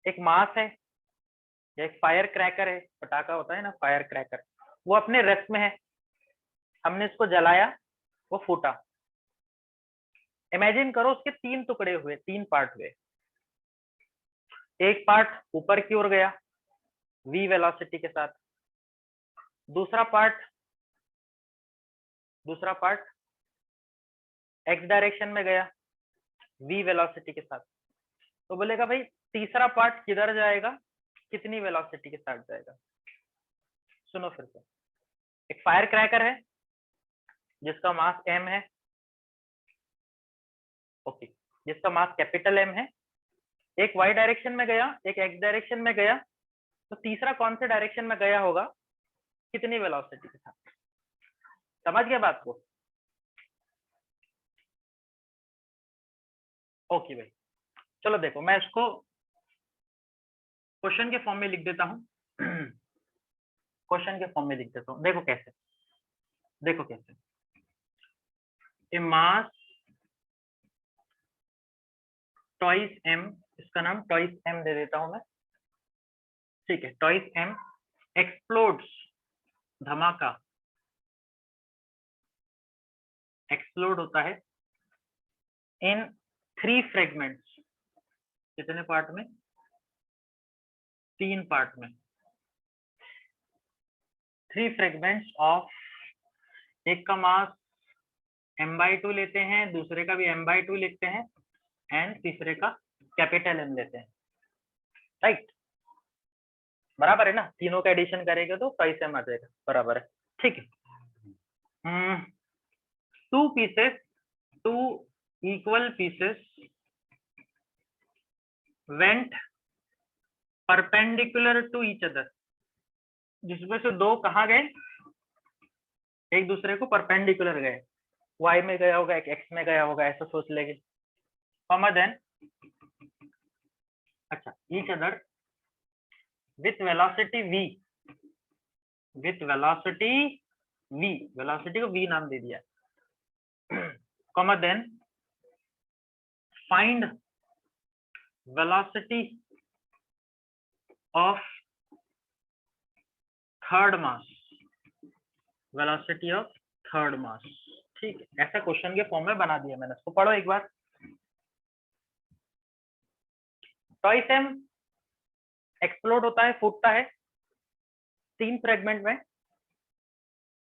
एक मास है या एक फायर क्रैकर है, पटाखा होता है ना फायर क्रैकर, वो अपने रेस्ट में है, हमने इसको जलाया, वो फूटा। इमेजिन करो उसके 3 टुकड़े हुए, 3 पार्ट हुए। एक पार्ट ऊपर की ओर गया v वेलोसिटी के साथ, दूसरा पार्ट x डायरेक्शन में गया v वेलोसिटी के साथ। तो बोलेगा भाई तीसरा पार्ट किधर जाएगा, कितनी वेलोसिटी के साथ जाएगा। सुनो फिर से, एक फायर क्रैकर है जिसका मास m है, ओके, जिसका मास कैपिटल M है, एक y डायरेक्शन में गया, एक x डायरेक्शन में गया, तो तीसरा कौन से डायरेक्शन में गया होगा, कितनी वेलोसिटी के साथ। समझ गए बात को? ओके भाई, चलो देखो मैं इसको क्वेश्चन के फॉर्म में लिख देता हूं। क्वेश्चन के फॉर्म में लिख देता हूं, देखो कैसे, देखो कैसे। ए मास ट्वाइस m, इसका नाम ट्वाइस m दे देता हूं मैं, ठीक है। ट्वाइस m एक्सप्लोड्स, धमाका, एक्सप्लोड होता है इन 3 फ्रेगमेंट्स। कितने पार्ट में? 3 पार्ट में। 3 फ्रेगमेंट्स ऑफ, एक का मास m/2 लेते हैं, दूसरे का भी m/2 लिखते हैं, एंड तीसरे का कैपिटल M लेते हैं, राइट? बराबर है ना? तीनों का एडिशन करेंगे तो ट्वाइस m आ जाएगा, बराबर है, ठीक है। 2 pieces, 2 equal pieces went perpendicular to each other, जिसमें से 2 कहाँ गए, एक दूसरे को परपेंडिकुलर गए, y में गया होगा, एक x में गया होगा, ऐसा सोच लेंगे। कॉमा देन, अच्छा, each other with velocity v, with velocity v, velocity को v नाम दे दिया, comma then find velocity of third mass, velocity of third mass, ठीक है। ऐसा क्वेश्चन के फॉर्म में बना दिया मैंने, इसको पढ़ो एक बार। ट्वाइस m एक्सप्लोड होता है, फूटता है 3 फ्रेगमेंट में,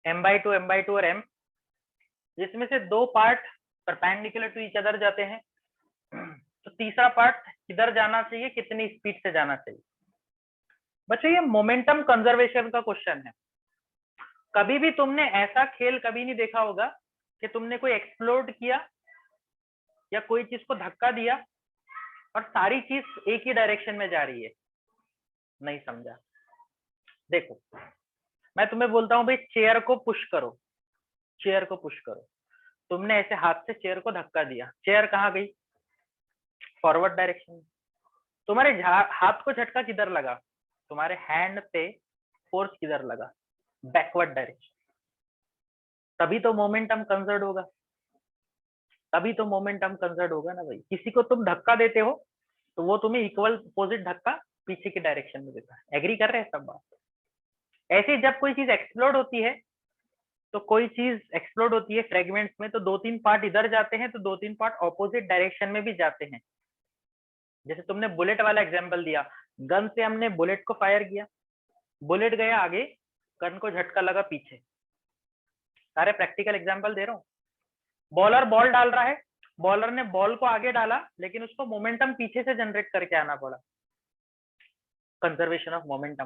m/2, m/2 और m, जिसमें से 2 part perpendicular to each other जाते हैं, तो तीसरा पार्ट किधर जाना चाहिए, कितनी स्पीड से जाना चाहिए। बच्चों ये मोमेंटम कंजर्वेशन का क्वेश्चन है। कभी भी तुमने ऐसा खेल कभी नहीं देखा होगा कि तुमने कोई एक्सप्लोड किया या कोई चीज को धक्का दिया और सारी चीज एक ही डायरेक्शन में जा रही है। नहीं समझा? देखो मैं तुम्हें बोलता हूँ भाई चेयर को पुश करो, चेयर को पुश करो, तुमने ऐसे हाथ से चेयर को धक्का दिया, चेयर कहाँ गई, फॉरवर्ड डायरेक्शन में। तुम्हारे हाथ को झटका किधर लगा, तुम्हारे हैंड पे फोर्स किधर लगा, बैकवर्ड डायरेक्शन। तभी तो मोमेंटम कंजर्व होगा, तभी तो मोमेंटम कंजर्व होगा ना भाई। किसी को तुम धक्का देते हो तो वो तुम्हें इक्वल अपोजिट धक्का पीछे की डायरेक्शन में देता है। एग्री कर रहे हैं सब बात? ऐसे जब कोई चीज एक्सप्लोड होती है, तो कोई चीज एक्सप्लोड होती है फ्रेगमेंट्स में, तो 2-3 पार्ट इधर जाते हैं, तो 2-3 पार्ट ऑपोजिट डायरेक्शन में भी जाते हैं। जैसे तुमने बुलेट वाला एग्जांपल दिया, गन से हमने बुलेट को फायर किया, बुलेट गया आगे, गन को झटका लगा पीछे। सारे प्रैक्टिकल एग्जांपल दे रहा हूँ। बॉलर बॉल डाल रहा है, बॉलर ने बॉल को आगे डाला, लेकिन उसको मोमेंटम पीछे से जनरेट करके आना पड़ा। Conservation of momentum,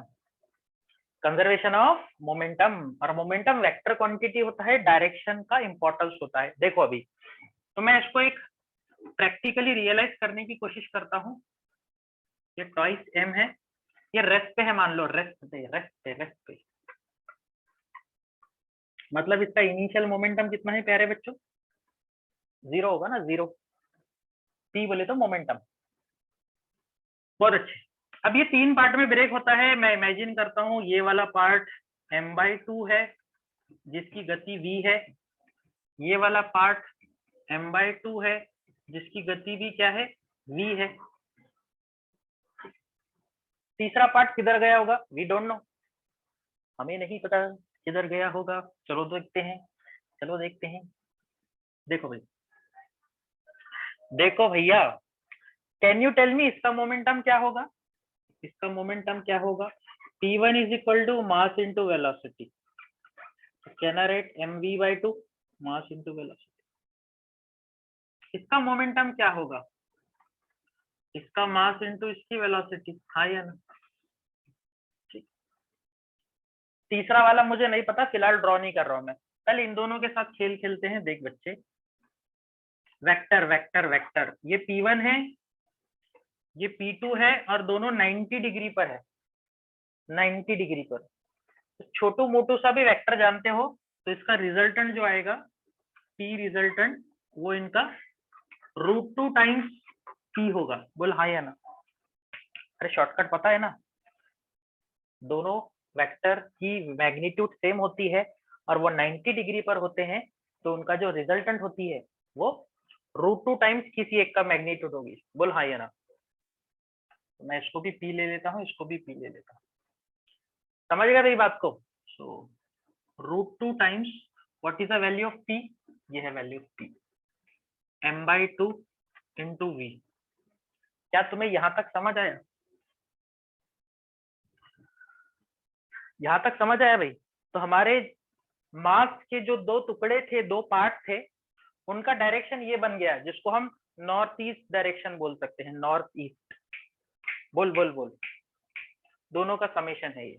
conservation of momentum. और मोमेंटम वेक्टर क्वांटिटी होता है, डायरेक्शन का इंपॉर्टेंस होता है। देखो अभी तो मैं इसको एक प्रैक्टिकली रियलाइज करने की कोशिश करता हूँ। ये ट्वाइस m है, ये रेस्ट पे है, मान लो रेस्ट पे, मतलब इसका इनिशियल मोमेंटम कितना है प्यारे बच्चों, 0 होगा ना, 0। p बोले तो मोमेंटम। बहुत अच्छे। अब ये 3 पार्ट में ब्रेक होता है। मैं इमेजिन करता हूँ ये वाला पार्ट m/2 है जिसकी गति v है, ये वाला पार्ट m/2 है जिसकी गति भी क्या है, v है। तीसरा पार्ट किधर गया होगा, वी डोंट नो, हमें नहीं पता किधर गया होगा। चलो देखते हैं, चलो देखते हैं। देखो भाई, देखो भैया, कैन यू टेल मी इसका मोमेंटम क्या होगा? इसका मोमेंटम क्या होगा? P1 is equal to mass into velocity. Can I write mv/2 mass into velocity. इसका मोमेंटम क्या होगा? इसका मास इंटू इसकी वेलोसिटी, हाँ या ना? ठीक। तीसरा वाला मुझे नहीं पता, फिलहाल ड्रॉ नहीं कर रहा हूं मैं। कल इन दोनों के साथ खेल खेलते हैं। देख बच्चे, वेक्टर वेक्टर वेक्टर, ये P1 है, ये P2 है, और दोनों 90 डिग्री पर है, 90 डिग्री पर। तो छोटू मोटू सा भी वेक्टर जानते हो, तो इसका रिजल्टेंट जो आएगा, P रिजल्टेंट, वो इनका √2 टाइम्स P होगा। बोल हाँ या ना? अरे शॉर्टकट पता है ना, दोनों वेक्टर की मैग्नीट्यूड सेम होती है और वो 90 डिग्री पर होते हैं, तो उनका जो रिजल्टेंट होती है वो √2 टाइम्स किसी एक का मैग्नीट्यूड होगी। बोल हाँ या ना? तो मैं इसको भी P ले लेता हूँ, इसको भी P ले लेता हूँ। समझ गया मेरी बात को? सो √2 times what is the value of P? ये है value of P, m/2 into V। क्या तुम्हें यहां तक समझ आया? यहां तक समझ आया भाई? तो हमारे मास के जो दो टुकड़े थे, दो पार्ट थे, उनका डायरेक्शन ये बन गया, जिसको हम नॉर्थ ईस्ट डायरेक्शन बोल सकते हैं, नॉर्थ ईस्ट। बोल बोल बोल, दोनों का समेशन है ये।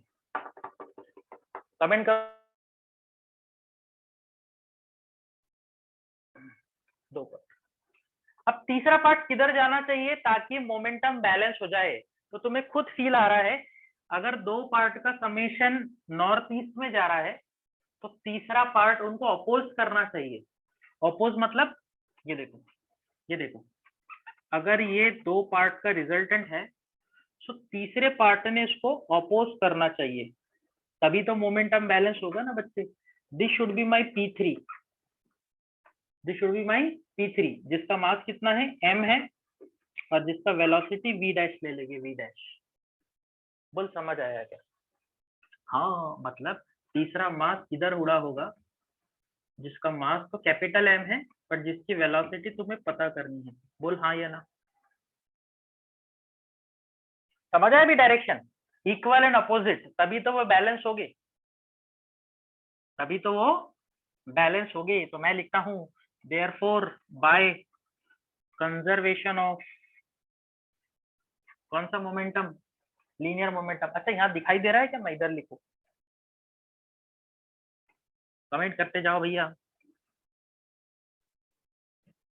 कमेंट कर दो पर। अब तीसरा पार्ट किधर जाना चाहिए ताकि मोमेंटम बैलेंस हो जाए? तो तुम्हें खुद फील आ रहा है, अगर दो पार्ट का समेशन नॉर्थ ईस्ट में जा रहा है, तो तीसरा पार्ट उनको अपोज करना चाहिए। अपोज मतलब ये देखो, ये देखो, अगर ये दो पार्ट का रिजल्टेंट है, तो तीसरे पार्ट ने इसको अपोज करना चाहिए, तभी तो मोमेंटम बैलेंस होगा ना बच्चे। This should be my P3, this should be my P3, जिसका मास कितना है, m है, और जिसका वेलोसिटी v डैश ले लेंगे, v डैश। बोल समझ आया क्या? हाँ, मतलब तीसरा मास किधर उड़ा होगा, जिसका मास तो कैपिटल M है, पर जिसकी वेलोसिटी तुम्हें पता करनी है। बोल हाँ या ना? समझ आया भी डायरेक्शन? इक्वल एंड अपोजिट, तभी तो वो बैलेंस होगे, तभी तो वो बैलेंस होगे। तो मैं लिखता हूं, देयरफॉर बाय कंजर्वेशन ऑफ कौन सा मोमेंटम, लीनियर मोमेंटम। अच्छा यहाँ दिखाई दे रहा है क्या, मैं इधर लिखूं? कमेंट करते जाओ भैया,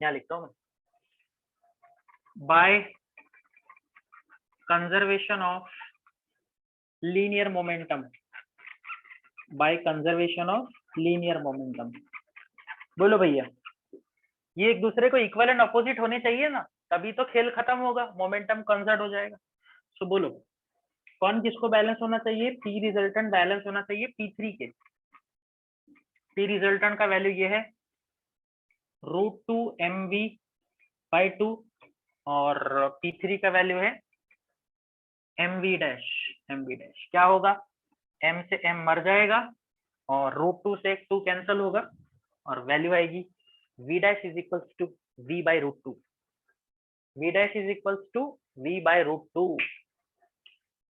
यहाँ लिखता हूँ मैं, by conservation of linear momentum, by conservation of linear momentum. बोलो भैया, ये एक दूसरे को इक्वल एंड अपोजिट होने चाहिए ना, तभी तो खेल खत्म होगा, मोमेंटम कंजर्व हो जाएगा। सो बोलो, कौन किसको बैलेंस होना चाहिए? P रिजल्टेंट बैलेंस होना चाहिए P3 के। P रिजल्टेंट का वैल्यू ये है √2 mv/2, और P3 का वैल्यू है mv डैश, mv डैश। क्या होगा, m से m मर जाएगा, और √2 से 2 कैंसिल होगा, और वैल्यू आएगी v dash is equals to v/√2, v dash is equals to v/√2,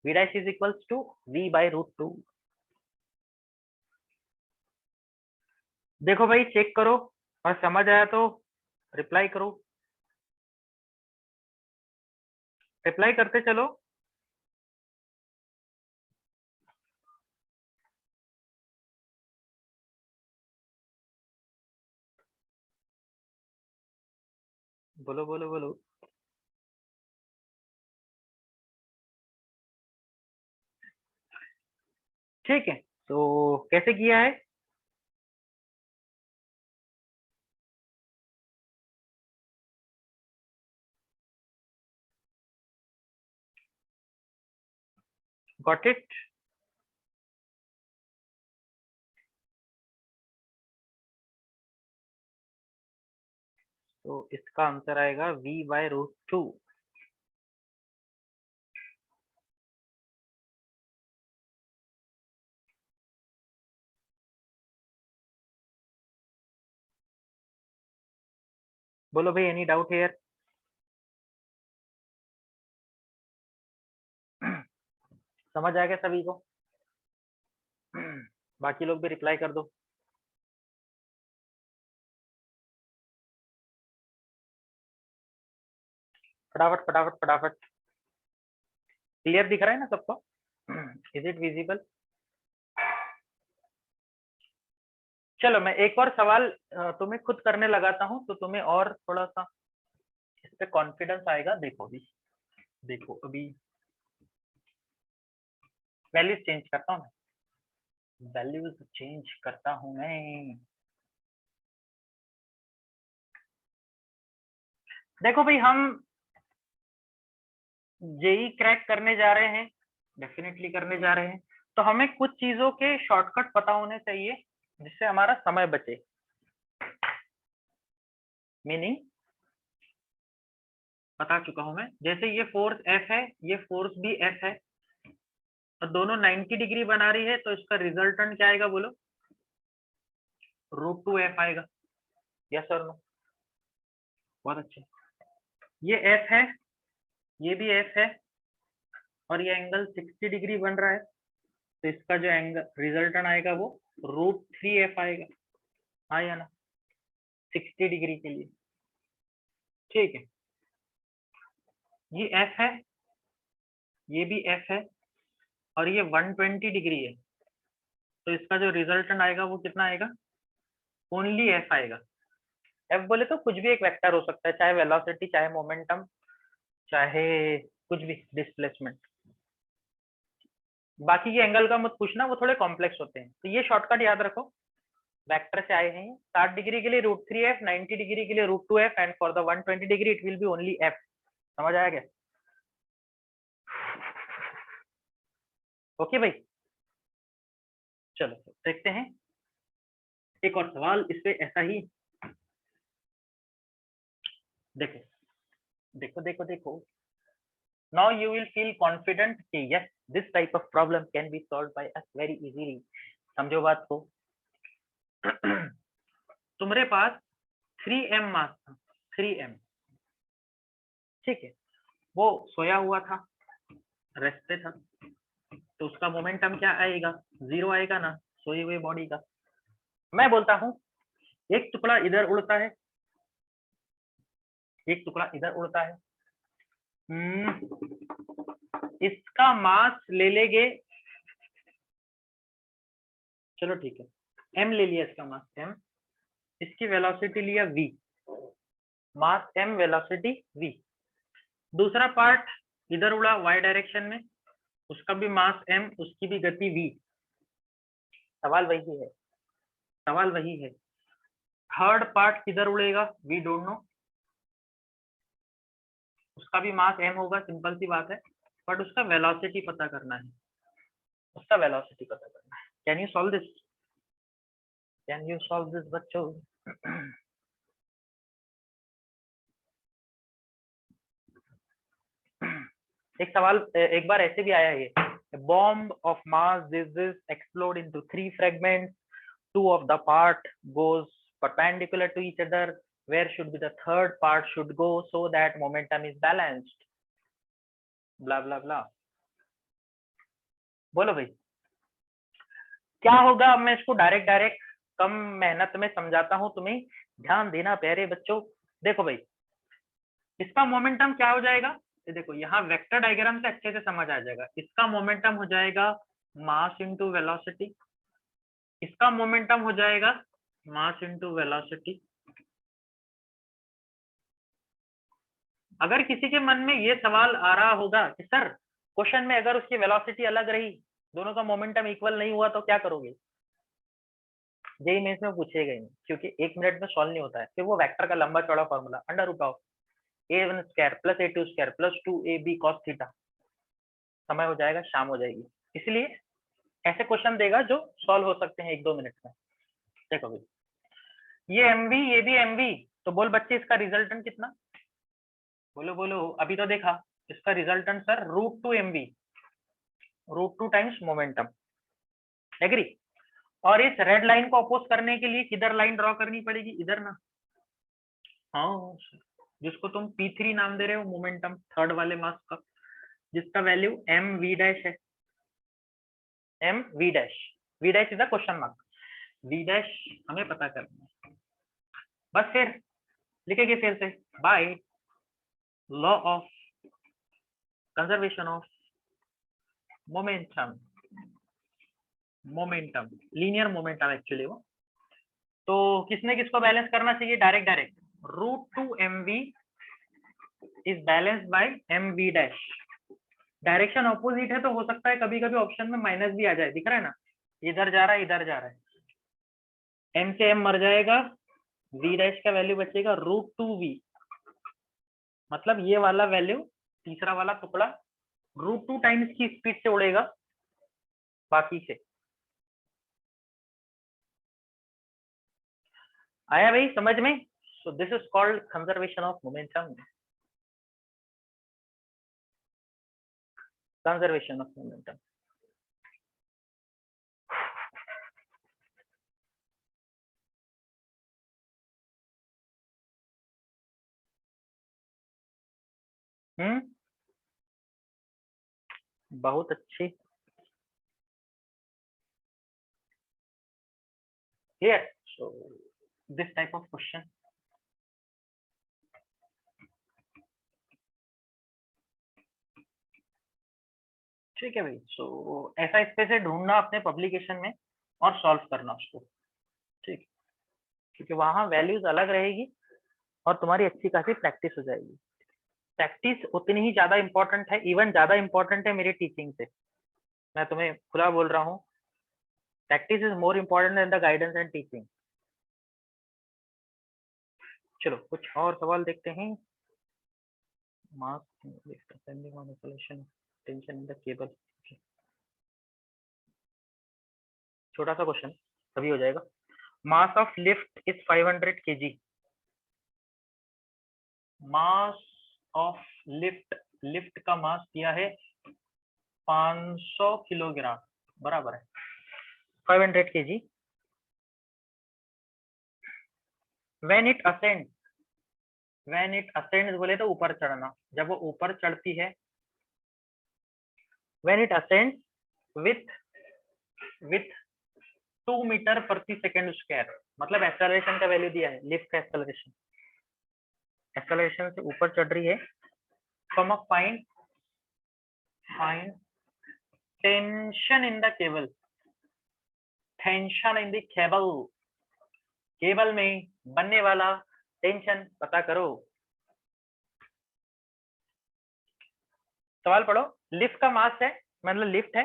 v dash is equals to v/√2। देखो भाई, चेक करो, और समझ आया तो रिप्लाई करो, रिप्लाई करते चलो। बोलो बोलो बोलो। ठीक है, तो कैसे किया है? Got it? तो इसका आंसर आएगा v/√2। बोलो भाई, एनी डाउट हियर? समझ आ गया सभी को? बाकी लोग भी रिप्लाई कर दो। फटाफट फटाफट फटाफट। क्लियर दिख रहा है ना सबको? Is it visible? चलो मैं एक और सवाल तुम्हें खुद करने लगाता हूँ, तो तुम्हें और थोड़ा सा इस पे कॉन्फिडेंस आएगा। देखो अभी, देखो अभी वैल्यूज चेंज करता हूँ मैं, वैल्यूज चेंज करता हूँ मैं। देखो भाई, हम जेई क्रैक करने जा रहे हैं, डेफिनेटली करने जा रहे हैं, तो हमें कुछ चीजों के शॉर्टकट पता होने चाहिए जिससे हमारा समय बचे। मीनिंग बता चुका हूं मैं, जैसे ये फोर्स एफ है, ये फोर्स भी एफ है, और दोनों 90 डिग्री बना रही है, तो इसका रिजल्टेंट क्या आएगा बोलो? √2f आएगा। यस और नो? बहुत अच्छे। ये एफ है, ये भी एफ है, और ये एंगल 60 डिग्री बन रहा है, तो इसका जो एंगल रिजल्टेंट आएगा वो √3f आएगा। हाँ या ना? 60 डिग्री के लिए। ठीक है, ये एफ है, ये भी एफ है, और ये 120 डिग्री है, तो इसका जो रिजल्टेंट आएगा वो कितना आएगा? ओनली एफ आएगा। एफ बोले तो कुछ भी एक वेक्टर हो सकता है, चाहे वेलोसिटी, चाहे मोमेंटम, चाहे कुछ भी, डिस्प्लेसमेंट। बाकी के एंगल का मत पूछना, वो थोड़े कॉम्प्लेक्स होते हैं। तो ये शॉर्टकट याद रखो, वेक्टर से आए हैं। 60 डिग्री के लिए √3f, 90 डिग्री के लिए √2f, and for the 120 degree it will be only f। समझ आया क्या? ओके भाई, चलो देखते हैं एक और सवाल इस पे ऐसा ही। देखो देखो देखो देखो, now you will feel confident कि yes, this type of problem can be solved by us very easily। समझो बात को। तुम्हारे पास 3m मास था, 3m, ठीक है, वो सोया हुआ था, रेस्ट पे था, तो उसका मोमेंटम क्या आएगा? 0 आएगा ना, सोई हुई बॉडी का। मैं बोलता हूँ एक टुकड़ा इधर उड़ता है, एक टुकड़ा इधर उड़ता है, इसका मास ले लेंगे, चलो ठीक है, m ले लिया, इसका मास m, इसकी वेलोसिटी लिया v, मास m, वेलोसिटी v। दूसरा पार्ट इधर उड़ा y डायरेक्शन में, उसका भी मास m, उसकी भी गति v। सवाल वही है, सवाल वही है। थर्ड पार्ट किधर उड़ेगा? वी डोंट नो, उसका भी मास m होगा, सिंपल सी बात है, बट उसका वेलोसिटी पता करना है, उसका वेलोसिटी पता करना है। Can you solve this? Can you solve this बच्चों? एक सवाल एक बार ऐसे भी आया है, a bomb of mass this explode into 3 fragments, 2 of the part goes perpendicular to each other, where should be the third part should go so that momentum is balanced, blah blah blah। बोलो भाई क्या होगा? अब मैं इसको direct direct कम मेहनत में समझाता हूं तुम्हें, ध्यान देना प्यारे बच्चों। देखो भाई, इसका मोमेंटम क्या हो जाएगा? ये देखो, यहाँ वेक्टर डायग्राम से अच्छे से समझ आ जाएगा। इसका मोमेंटम हो जाएगा मास इंटू वेलोसिटी, इसका मोमेंटम हो जाएगा मास इंटू वेलोसिटी। अगर किसी के मन में ये सवाल आ रहा होगा कि सर क्वेश्चन में अगर उसकी वेलोसिटी अलग रही, दोनों का मोमेंटम इक्वल नहीं हुआ, तो क्या करोगे? जेई मेंस में पूछेगा ही नहीं, क्योंकि 1 मिनट में सॉल्व नहीं होता है। फिर वो वेक्टर का लंबा चौड़ा formula √a1² + a2² + 2ab cos theta, समय हो जाएगा, शाम हो जाएगी। इसलिए ऐसे क्वेश्चन देगा जो सॉल्व हो सकते हैं 1-2 मिनट में। देखो भाई, ये mv, ये भी mv, तो बोल बच्चे इसका रिजल्टेंट कितना? बोलो बोलो, अभी तो देखा इसका resultant sir √2mv, √2 times momentum. Agree? और इस रेड लाइन को अपोज करने के लिए किधर लाइन ड्रॉ करनी पड़ेगी? इधर ना, हाँ जिसको तुम P3 नाम दे रहे हो, मोमेंटम थर्ड वाले मास का, जिसका वैल्यू एम वी डैश है, M V dash, V dash is a question mark, V dash हमें पता करना है। बस फिर लिखेंगे फिर से, by law of conservation of momentum, momentum linear momentum actually वो, तो किसने किसको बैलेंस करना चाहिए, direct direct, √2mv is balanced by mv dash. Direction opposite है तो हो सकता है कभी कभी ऑप्शन में माइनस भी आ जाए, दिख रहा है ना, इधर जा रहा है इधर जा रहा है, m से m मर जाएगा, v डैश का वैल्यू बचेगा √2v, मतलब ये वाला वैल्यू, तीसरा वाला टुकड़ा √2 टाइम्स की स्पीड से उड़ेगा बाकी से। आया भाई समझ में? So this is called conservation of momentum, conservation of momentum. बहुत अच्छी, clear. So this type of question, ठीक है भाई। सो ऐसा स्पेस है ढूंढना अपने पब्लिकेशन में और सॉल्व करना उसको, ठीक, क्योंकि वहां वैल्यूज अलग रहेगी और तुम्हारी अच्छी खासी प्रैक्टिस हो जाएगी। प्रैक्टिस उतनी ही ज्यादा इंपॉर्टेंट है, इवन ज्यादा इंपॉर्टेंट है मेरी टीचिंग से, मैं तुम्हें खुला बोल रहा हूँ, practice is more important than the guidance and teaching. चलो कुछ और सवाल देखते हैं। Mass depending on isolation tension in the cable, छोटा सा क्वेश्चन अभी हो जाएगा। Mass of lift is 500 kg, mass of lift, lift का मास दिया है 500 किलोग्राम, बराबर है 500 kg। When it ascend, when it ascends बोले तो ऊपर चढ़ना, जब वो ऊपर चढ़ती है, when it ascends with with 2 metre प्रति सेकंड स्क्वायर, मतलब एक्सेलरेशन का वैल्यू दिया है, लिफ्ट का एक्सेलरेशन, एक्सेलरेशन से ऊपर चढ़ रही है, comma find find tension in the cable, tension in the cable, cable में बनने वाला टेंशन पता करो। सवाल पढ़ो, लिफ्ट का मास है, मतलब लिफ्ट है,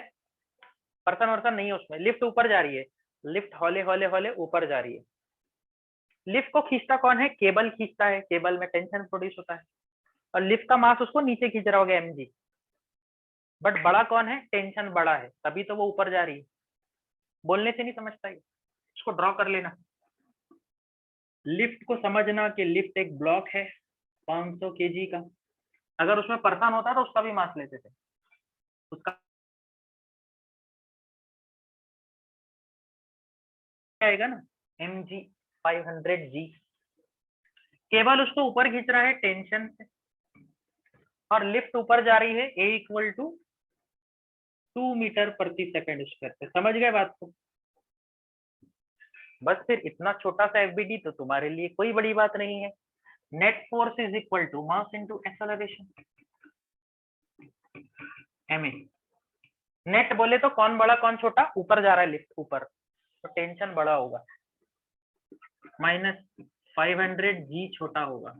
पर्सन वर्सन नहीं है उसमें, लिफ्ट ऊपर जा रही है, लिफ्ट हौले हौले हौले ऊपर जा रही है, लिफ्ट को खींचता कौन है, केबल खींचता है, केबल में टेंशन प्रोड्यूस होता है, और लिफ्ट का मास उसको नीचे खींच रहा होगा mg, बट बड़ा कौन है, टेंशन बड़ा है, तभी तो वो ऊपर जा रही है, बोलने से नहीं समझता है, इसको ड्रॉ कर लेना। लिफ्ट को समझना कि लिफ्ट एक ब्लॉक है 500 kg का, अगर उसमें पर्सन होता तो उसका भी मास लेते थे, उसका आएगा ना mg 500g, केवल उसको ऊपर खींच रहा है टेंशन से, और लिफ्ट ऊपर जा रही है a इक्वल टू 2 मीटर प्रति सेकंड स्क्वायर पे, समझ गए बात को? बस फिर इतना छोटा सा एफबीडी तो तुम्हारे लिए कोई बड़ी बात नहीं है। Net force is equal to mass into acceleration, ma, net बोले तो कौन बड़ा कौन छोटा, ऊपर जा रहा है लिफ्ट ऊपर, तो टेंशन बड़ा होगा, माइनस 500g छोटा होगा,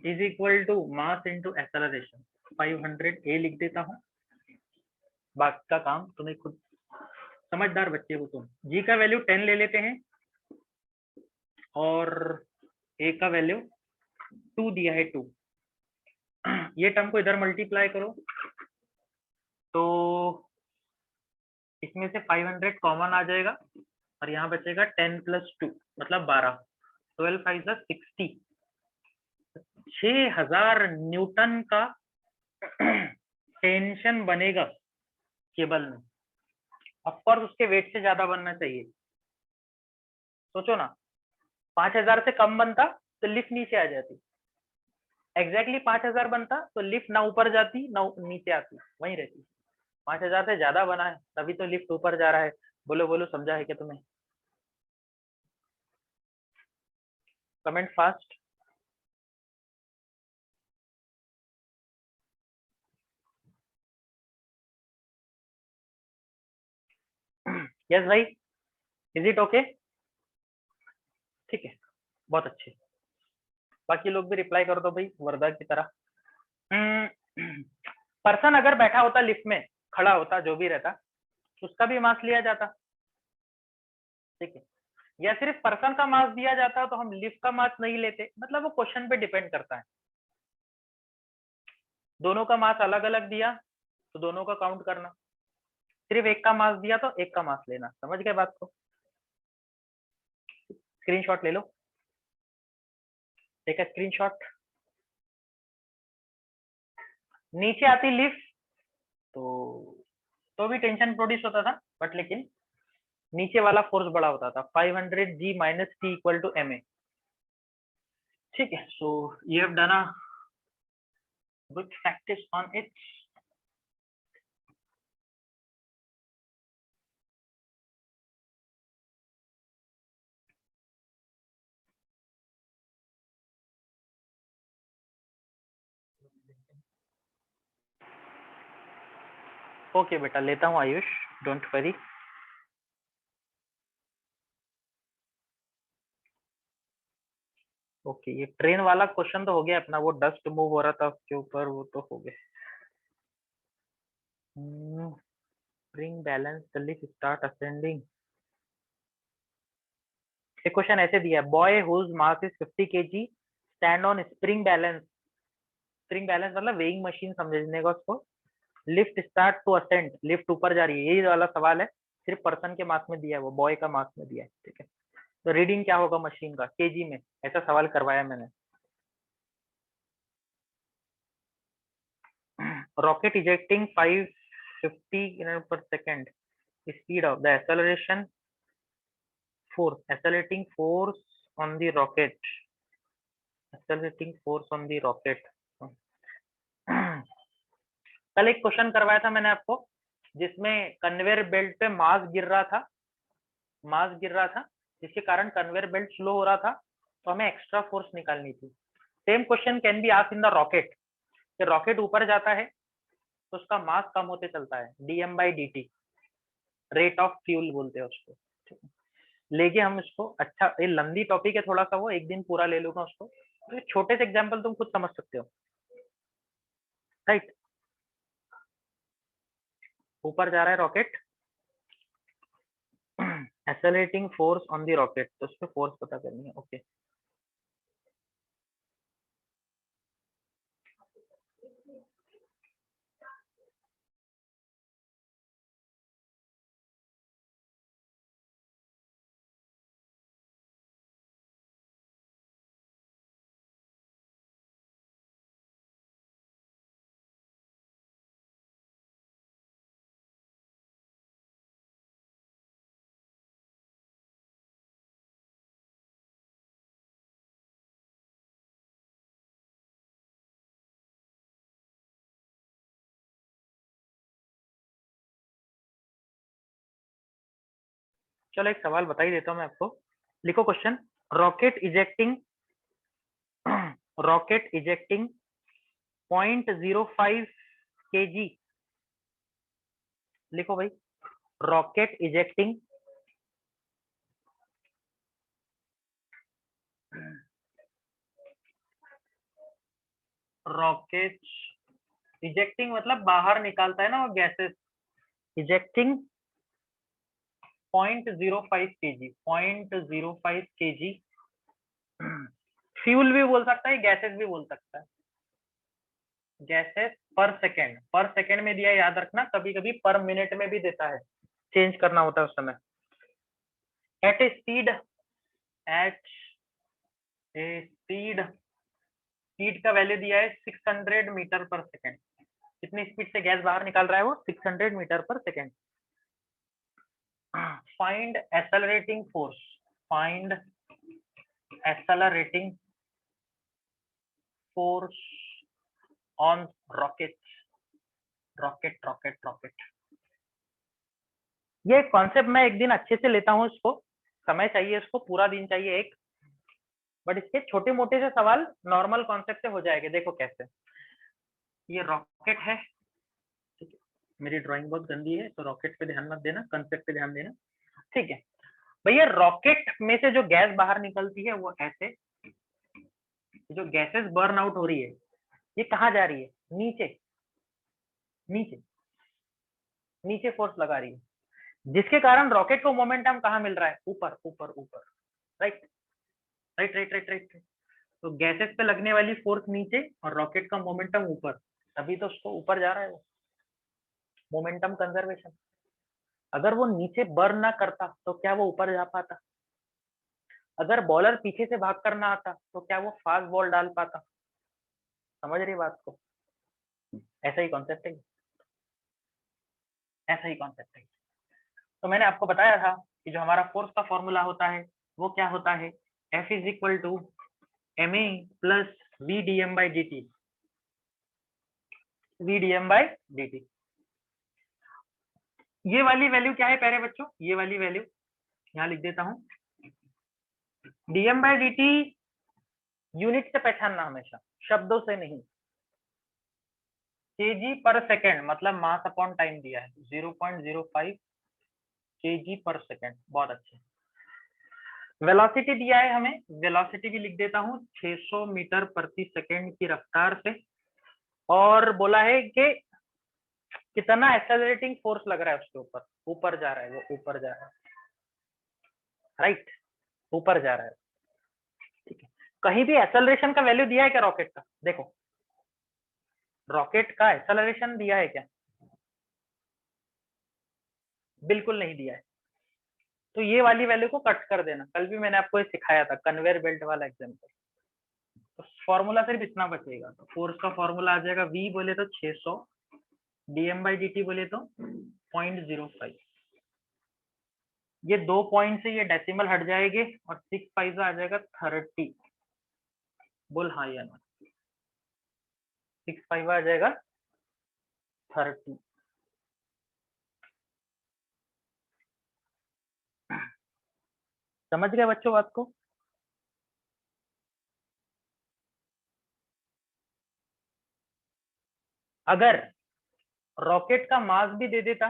is equal to mass into acceleration, 500 a लिख देता हूँ, बाकी का काम तुम्हें खुद, समझदार बच्चे हो तुम। g का वैल्यू 10 ले लेते हैं और a का वैल्यू 2 दिया है 2, ये टर्म को इधर मल्टीप्लाई करो तो इसमें से 500 कॉमन आ जाएगा और यहाँ बचेगा 10 + 2 मतलब 12, 12 5 60, 6000 न्यूटन का टेंशन बनेगा केबल में, ऑफकोर्स उसके वेट से ज्यादा बनना चाहिए, सोचो ना, 5000 से कम बनता तो लिफ्ट नीचे आ जाती। एग्जैक्टली 5000 बनता तो लिफ्ट ना ऊपर जाती ना नीचे आती, वहीं रहती। 5000 से ज्यादा बना है तभी तो लिफ्ट ऊपर जा रहा है। बोलो बोलो, समझा है क्या तुम्हें? Comment fast. यस भाई, इज इट ओके? ठीक है, बहुत अच्छे। बाकी लोग भी रिप्लाई कर दो भाई, वर्दा की तरह। पर्सन अगर बैठा होता लिफ्ट में, खड़ा होता, जो भी रहता, उसका भी मास लिया जाता। ठीक है, या सिर्फ पर्सन का मास दिया जाता तो हम लिफ्ट का मास नहीं लेते, मतलब वो क्वेश्चन पे डिपेंड करता है। दोनों का मास अलग अलग दिया तो दोनों का काउंट करना, सिर्फ एक का मास दिया तो एक का मास लेना। समझ गए बात को? स्क्रीनशॉट ले लो, टेक अ स्क्रीनशॉट। नीचे आती लिफ्ट तो भी टेंशन प्रोड्यूस होता था, बट लेकिन नीचे वाला फोर्स बड़ा होता था। 500 G minus T equal to MA। ठीक है, so you have done a good practice on it. Okay बेटा, लेता हूँ आयुष, डोंट वरी। ओके, ये ट्रेन वाला क्वेश्चन तो हो गया अपना, वो डस्ट मूव हो रहा था उसके ऊपर, वो तो हो गया। Spring balance the lift start ascending. एक क्वेश्चन ऐसे दिया है, boy whose mass is 50 kg stand on spring balance. Spring balance मतलब वेइंग मशीन समझने का उसको। Lift start to ascend, lift ऊपर जा रही है, यही वाला सवाल है। सिर्फ पर्सन के मास में दिया है, वो बॉय का मास में दिया है। ठीक है, तो रीडिंग क्या होगा मशीन का केजी में, ऐसा सवाल करवाया मैंने। Rocket ejecting 550 km/s, speed of the acceleration force, accelerating force on the rocket, accelerating force on the rocket। कल एक क्वेश्चन करवाया था मैंने आपको, जिसमें कन्वेयर बेल्ट पे मास गिर रहा था, मास गिर रहा था, जिसके कारण कन्वेयर बेल्ट स्लो हो रहा था, तो हमें एक्स्ट्रा फोर्स निकालनी थी। Same question can be asked in the rocket, कि रॉकेट ऊपर जाता है तो उसका मास कम होते चलता है, dm/dt, रेट ऑफ फ्यूल बोलते हैं उसको। लेके हम इसको, अच्छा ये लंबी टॉपिक है थोड़ा सा, वो एक दिन पूरा ले लूंगा उसको, तो छोटे से एग्जांपल तुम खुद समझ सकते हो। राइट, ऊपर जा रहा है rocket, accelerating force on the rocket, तो उस पर फोर्स पता करनी है। ओके, चलो एक सवाल बता ही देता हूँ मैं आपको। लिखो question, rocket ejecting, rocket ejecting 0.05 kg, लिखो भाई, रॉकेट इजेक्टिंग रॉकेट इजेक्टिंग मतलब बाहर निकालता है ना वो gases, ejecting 0.05 kg, 0.05 kg। Fuel भी बोल सकता है, गैसेस भी बोल सकता है, गैसेस पर सेकेंड, पर सेकेंड में दिया, याद रखना, कभी कभी पर मिनट में भी देता है, चेंज करना होता है उस समय। At a speed, at a speed, speed का वैल्यू दिया है 600 मीटर पर सेकेंड। कितनी स्पीड से गैस बाहर निकाल रहा है वो? 600 मीटर पर second. Find accelerating force, find accelerating force on rocket rocket rocket rocket. ये कॉन्सेप्ट मैं एक दिन अच्छे से लेता हूँ, इसको समय चाहिए, इसको पूरा दिन चाहिए एक, बट इसके छोटे मोटे से सवाल नॉर्मल कॉन्सेप्ट से हो जाएंगे। देखो कैसे, ये रॉकेट है, ठीक है, मेरी ड्राइंग बहुत गंदी है तो रॉकेट पे ध्यान मत देना, कंसेप्ट पे ध्यान देना, ठीक है भैया। रॉकेट में से जो गैस बाहर निकलती है वो ऐसे, जो गैसेस बर्न आउट हो रही है ये कहाँ जा रही है, नीचे नीचे नीचे फोर्स लगा रही है, जिसके कारण रॉकेट को मोमेंटम कहाँ मिल रहा है, ऊपर ऊपर ऊपर, right right right right right. तो गैसेस पे लगने वाली फोर्स नीचे और रॉकेट का मोमेंटम ऊपर, तभी तो उसको ऊपर जा रहा है वो, मोमेंटम कंजर्वेशन। अगर वो नीचे बर्न ना करता तो क्या वो ऊपर जा पाता? अगर बॉलर पीछे से भाग कर ना आता तो क्या वो फास्ट बॉल डाल पाता? समझ रही बात को? ऐसा ही कॉन्सेप्ट है, ऐसा ही कॉन्सेप्ट है। तो मैंने आपको बताया था कि जो हमारा फोर्स का फॉर्मूला होता है वो क्या होता है, F is equal to M A plus V D M by D T, V D M by D T. ये वाली वैल्यू क्या है प्यारे बच्चों, ये वाली वैल्यू यहाँ लिख देता हूँ, DM by D T unit से पहचानना हमेशा, शब्दों से नहीं। केजी पर सेकेंड मतलब मास अपॉन टाइम दिया है, 0.05 केजी पर सेकेंड, बहुत अच्छे। वेलोसिटी दिया है हमें, वेलोसिटी भी लिख देता हूँ 600 मीटर प्रति सेकेंड की रफ्तार से, और बोला है कि कितना एक्सेलरेटिंग फोर्स लग रहा है उसके ऊपर, ऊपर जा रहा है, वो ऊपर जा रहा है, राइट, ऊपर जा रहा है, ठीक है। कहीं भी एक्सेलरेशन का वैल्यू दिया है क्या रॉकेट का, देखो रॉकेट का एक्सेलरेशन दिया है क्या, बिल्कुल नहीं दिया है। तो ये वाली वैल्यू को कट कर देना, कल भी मैंने आपको ये सिखाया था कन्वेयर बेल्ट वाला एग्जांपल। तो फॉर्मूला सिर्फ इतना बचेगा, तो फोर्स का फॉर्मूला आ जाएगा v बोले तो 600, dm बाई dt बोले तो 0.05। ये 2 पॉइंट से ये डेसिमल हट जाएंगे और 6 5 आ जाएगा 30, बोल हाँ या ना, 6 5 आ जाएगा 30। समझ गए बच्चों बात को? अगर रॉकेट का मास भी दे देता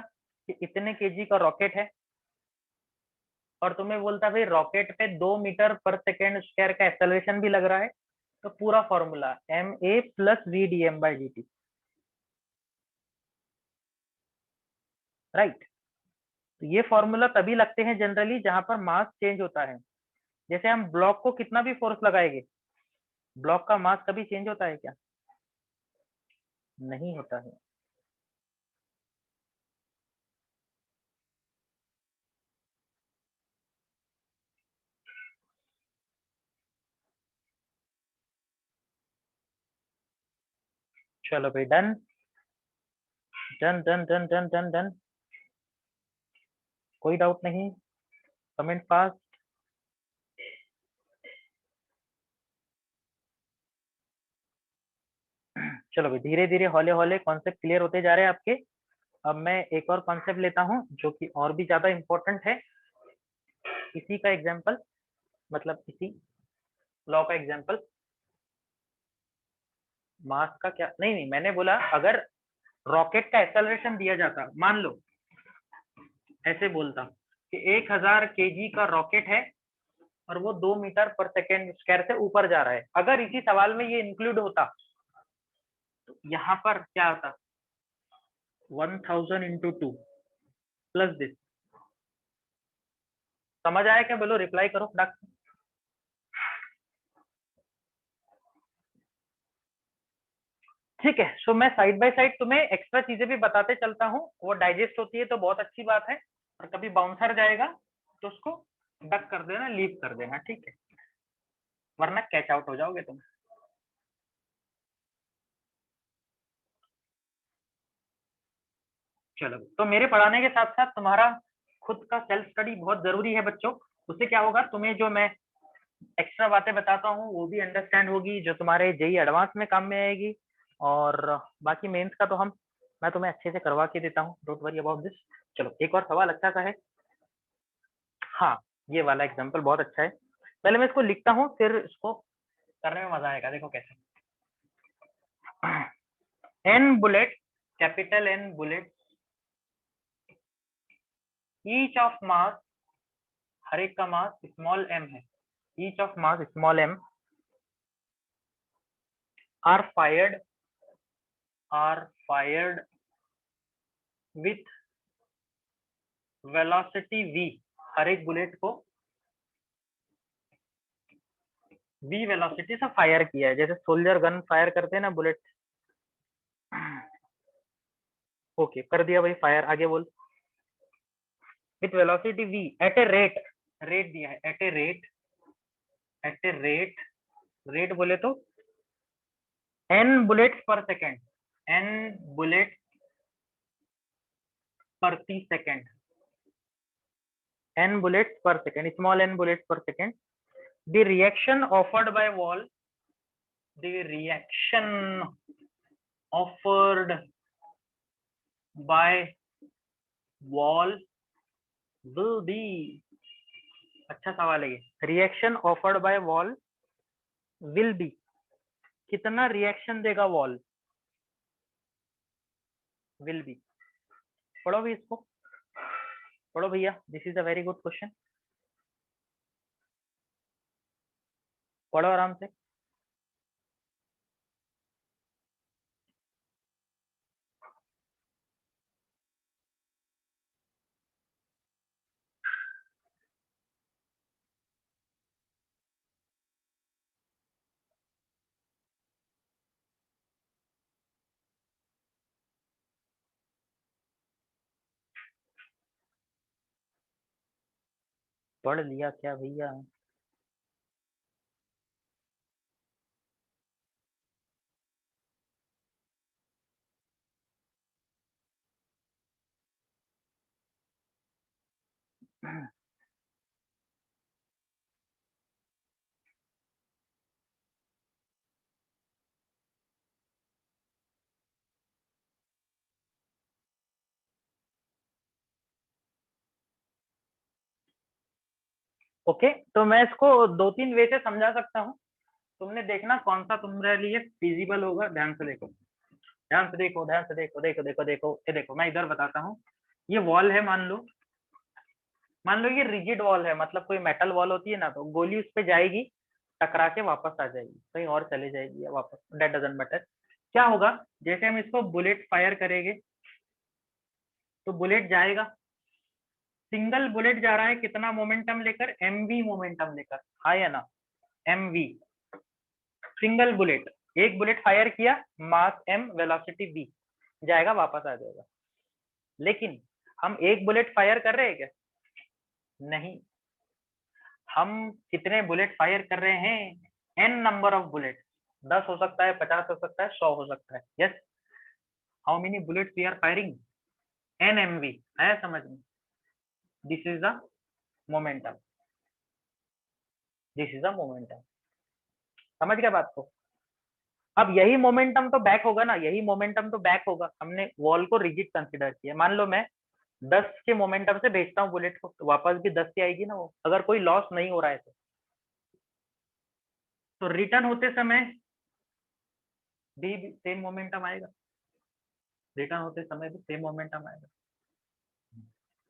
कि इतने केजी का रॉकेट है, और तुम्हें बोलता भाई रॉकेट पे 2 मीटर पर सेकेंड स्क्वायर का एक्सेलरेशन भी लग रहा है, तो पूरा formula M A plus V D M by D T, right. तो ये फॉर्मूला तभी लगते हैं जनरली जहां पर मास चेंज होता है। जैसे हम ब्लॉक को कितना भी फोर्स लगाएंगे, ब्लॉक का मास कभी चेंज होता है क्या? नहीं होता है। चलो भाई done done done done done done done, कोई डाउट नहीं, कमेंट पास। चलो भाई धीरे धीरे हौले हौले कॉन्सेप्ट क्लियर होते जा रहे हैं आपके। अब मैं एक और कॉन्सेप्ट लेता हूँ जो कि और भी ज्यादा इंपॉर्टेंट है, इसी का एग्जाम्पल, मतलब इसी लॉ का एग्जाम्पल। मास का क्या, नहीं नहीं मैंने बोला अगर रॉकेट का एक्सेलरेशन दिया जाता, मान लो ऐसे बोलता कि 1000 केजी का रॉकेट है और वो 2 मीटर पर सेकेंड स्क्वायर से ऊपर जा रहा है, अगर इसी सवाल में ये इंक्लूड होता तो यहाँ पर क्या आता, 1000 इंटू 2 प्लस दिस। समझ आया क्या, बोलो रिप्लाई करो फटाक से। ठीक है, सो मैं साइड बाय साइड तुम्हें एक्स्ट्रा चीजें भी बताते चलता हूँ, वो डाइजेस्ट होती है तो बहुत अच्छी बात है, और कभी बाउंसर जाएगा तो उसको डक कर देना, लीव कर देना, ठीक है, वरना कैच आउट हो जाओगे तुम। चलो तो मेरे पढ़ाने के साथ साथ तुम्हारा खुद का सेल्फ स्टडी बहुत जरूरी है बच्चों। उससे क्या होगा, तुम्हें जो मैं एक्स्ट्रा बातें बताता हूँ, वो भी अंडरस्टैंड होगी, जो तुम्हारे जेई एडवांस में काम में आएगी। और बाकी मेंस का तो मैं तुम्हें अच्छे से करवा के देता हूँ, डोंट वरी अबाउट दिस। चलो एक और सवाल अच्छा सा है। हाँ, ये वाला एग्जाम्पल बहुत अच्छा है। पहले मैं इसको लिखता हूँ, फिर इसको करने में मजा आएगा। देखो कैसे। N bullet, capital N bullet, each of mass, हर एक का मास स्मॉल एम है, each of mass small M, are fired with velocity v, हर एक बुलेट को v वेलोसिटी से फायर किया है, जैसे सोल्जर गन फायर करते हैं ना बुलेट। ओके, कर दिया भाई फायर। आगे बोल। With velocity v at a rate, rate दिया है, at a rate, at a rate, rate बोले तो n bullets per second, n bullet प्रति second, n bullets per second, small n bullets per second. The reaction offered by wall, the reaction offered by wall will be, अच्छा सवाल है ये, reaction offered by wall will be, कितना reaction देगा wall, will be. पढ़ो भी इसको, पढ़ो भैया, this is a very good question, पढ़ो आराम से। पढ़ लिया क्या भैया? ओके, तो मैं इसको दो तीन वे से समझा सकता हूँ, तुमने देखना कौन सा तुम्हारे लिए फिजिबल होगा। ध्यान से देखो, ध्यान से देखो, ध्यान से देखो, देखो देखो देखो, ये देखो, मैं इधर बताता हूँ। ये वॉल है, मान लो ये रिजिड वॉल है, मतलब कोई मेटल वॉल होती है ना, तो गोली उस पे जाएगी, टकरा के वापस आ जाएगी, कहीं और चले जाएगी या वापस, दैट डजंट मैटर। क्या होगा, जैसे हम इसको बुलेट फायर करेंगे तो बुलेट जाएगा, सिंगल बुलेट जा रहा है कितना मोमेंटम लेकर, एमवी मोमेंटम लेकर, हाँ या ना, एमवी, सिंगल बुलेट, एक बुलेट फायर किया, मास एम, वेलोसिटी वी, जाएगा वापस आ जाएगा। लेकिन हम एक बुलेट फायर कर रहे हैं क्या? नहीं, हम कितने बुलेट फायर कर रहे हैं, एन नंबर ऑफ बुलेट, 10 हो सकता है, 50 हो सकता है, 100 हो सकता है। Yes, how many bullets we are firing, N MV, आया समझ में? This is the momentum, this is the momentum, समझ गया बात को? अब यही मोमेंटम तो बैक होगा ना, यही मोमेंटम तो बैक होगा, हमने वॉल को रिजिड कंसिडर किया। मान लो मैं 10 के मोमेंटम से भेजता हूँ बुलेट को, तो वापस भी 10 से आएगी ना वो, अगर कोई लॉस नहीं हो रहा है तो रिटर्न होते समय भी सेम मोमेंटम आएगा, रिटर्न होते समय भी सेम मोमेंटम आएगा।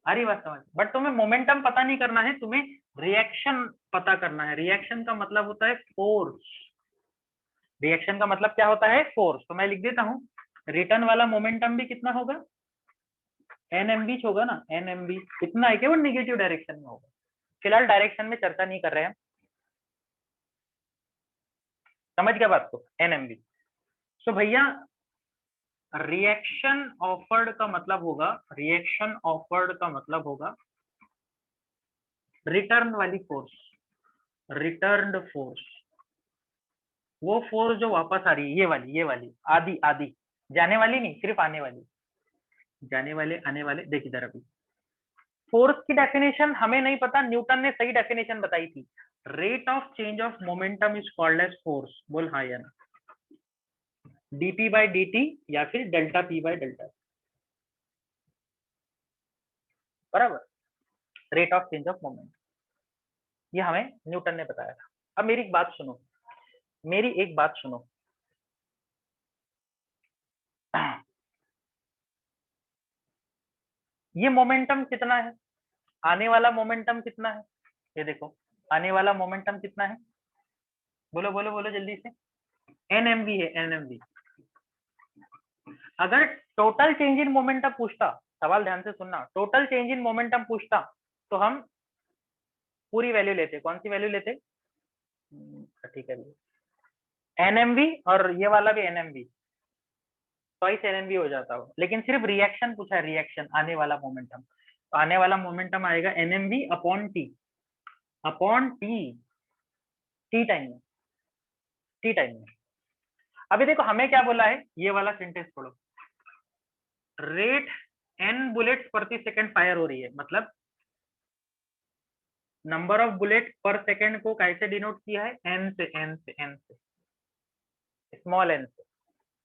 आ रही बात समझ? बट तुम्हें मोमेंटम पता नहीं करना है, तुम्हें रिएक्शन पता करना है। रिएक्शन का मतलब होता है फोर्स, रिएक्शन का मतलब क्या होता है, फोर्स। तो मैं लिख देता हूँ, रिटर्न वाला मोमेंटम भी कितना होगा, एन एम बी होगा ना, एन एम बी इतना है, केवल निगेटिव डायरेक्शन में होगा। फिलहाल डायरेक्शन में चर्चा नहीं कर रहे हैं, समझ गया बात को, एन एम बी। सो भैया, रिएक्शन ऑफर्ड का मतलब होगा, रिएक्शन ऑफर्ड का मतलब होगा रिटर्न वाली फोर्स, रिटर्न्ड फोर्स, वो फोर्स जो वापस आ रही है, ये वाली आधी आधी, जाने वाली नहीं, सिर्फ आने वाली, जाने वाले आने वाले। देख इधर, अभी फोर्स की डेफिनेशन हमें नहीं पता, न्यूटन ने सही डेफिनेशन बताई थी। Rate of change of momentum is called as force. बोल हाँ या ना, dp बाई dt या फिर डेल्टा p बाई डेल्टा, बराबर, rate of change of moment, ये हमें न्यूटन ने बताया था। अब मेरी एक बात सुनो, मेरी एक बात सुनो, ये मोमेंटम कितना है, आने वाला मोमेंटम कितना है, ये देखो आने वाला मोमेंटम कितना है, बोलो बोलो बोलो जल्दी से, nmv है, nmv। अगर टोटल चेंज इन मोमेंटम पूछता, सवाल ध्यान से सुनना, टोटल चेंज इन मोमेंटम पूछता तो हम पूरी वैल्यू लेते, कौन सी वैल्यू लेते, ठीक है, nmv और ये वाला भी nmv, ट्वाइस nmv हो जाता हो, लेकिन सिर्फ रिएक्शन पूछा है, रिएक्शन आने वाला मोमेंटम, तो आने वाला मोमेंटम आएगा nmv upon T, upon T, T time में, टी टाइम में। अभी देखो हमें क्या बोला है, ये वाला सेंटेंस पढ़ो, रेट n बुलेट्स प्रति सेकंड फायर हो रही है, मतलब नंबर ऑफ बुलेट पर सेकंड को कैसे डिनोट किया है, n से, n से, n से, स्मॉल n से,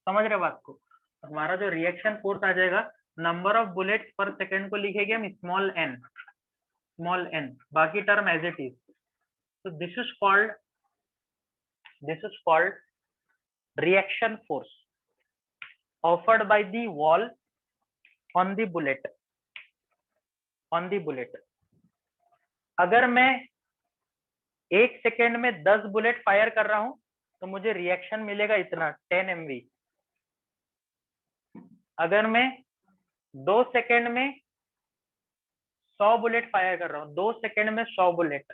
समझ रहे बात को। हमारा जो रिएक्शन फोर्स आ जाएगा, नंबर ऑफ बुलेट्स पर सेकंड को लिखेंगे हम स्मॉल n, बाकी टर्म एज इट इज। तो this is called reaction force offered by the wall on the bullet, on the bullet. अगर मैं एक सेकेंड में 10 बुलेट फायर कर रहा हूं तो मुझे रिएक्शन मिलेगा इतना 10 mv। अगर मैं 2 सेकेंड में 100 बुलेट फायर कर रहा हूँ, 2 सेकेंड में 100 बुलेट,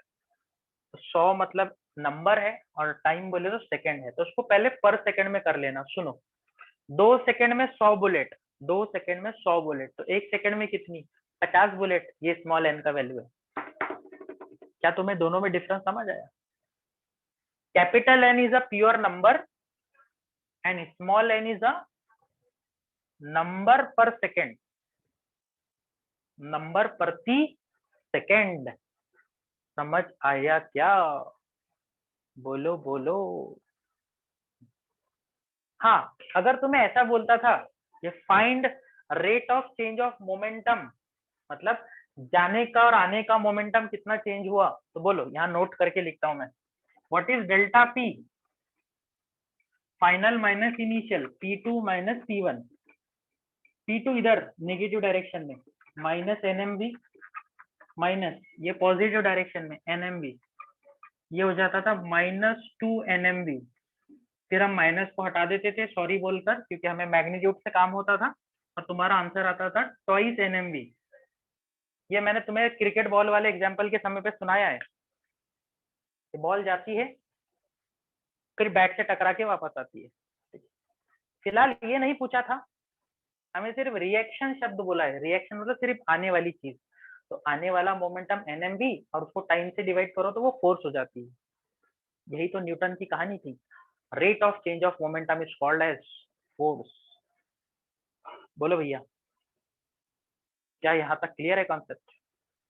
तो 100 मतलब नंबर है और टाइम बोले तो सेकेंड है, तो उसको पहले पर सेकेंड में कर लेना। सुनो, 2 सेकेंड में 100 बुलेट, 2 सेकेंड में 100 बुलेट, तो एक सेकेंड में कितनी, 50 बुलेट, ये स्मॉल n का वैल्यू है। क्या तुम्हें दोनों में डिफरेंस समझ आया? Capital N is a pure number and small n is a number पर सेकेंड, नंबर प्रति सेकेंड। समझ आया क्या? बोलो बोलो। हाँ, अगर तुम्हें ऐसा बोलता था ये find rate of change of momentum, मतलब जाने का और आने का मोमेंटम कितना चेंज हुआ, तो बोलो, यहाँ नोट करके लिखता हूं मैं, what is delta P final minus initial, P2 minus P1, P2 इधर नेगेटिव डायरेक्शन में माइनस NMV, माइनस ये पॉजिटिव डायरेक्शन में NMV, ये हो जाता था -2 NMV। फिर हम माइनस को हटा देते थे सॉरी बोलकर, क्योंकि हमें मैग्नीट्यूड से काम होता था, और तुम्हारा आंसर आता था ट्वाइस NMV। ये मैंने तुम्हें क्रिकेट बॉल वाले एग्जाम्पल के समय पे सुनाया है, बॉल जाती है फिर बैट से टकरा के वापस आती है। फिलहाल ये नहीं पूछा था, हमें सिर्फ रिएक्शन शब्द बोला है, रिएक्शन मतलब सिर्फ आने वाली चीज, तो आने वाला मोमेंटम NMV और उसको टाइम से डिवाइड करो तो वो फोर्स हो जाती है। यही तो न्यूटन की कहानी थी, rate of change of momentum is called as force. बोलो भैया, क्या यहाँ तक क्लियर है कॉन्सेप्ट?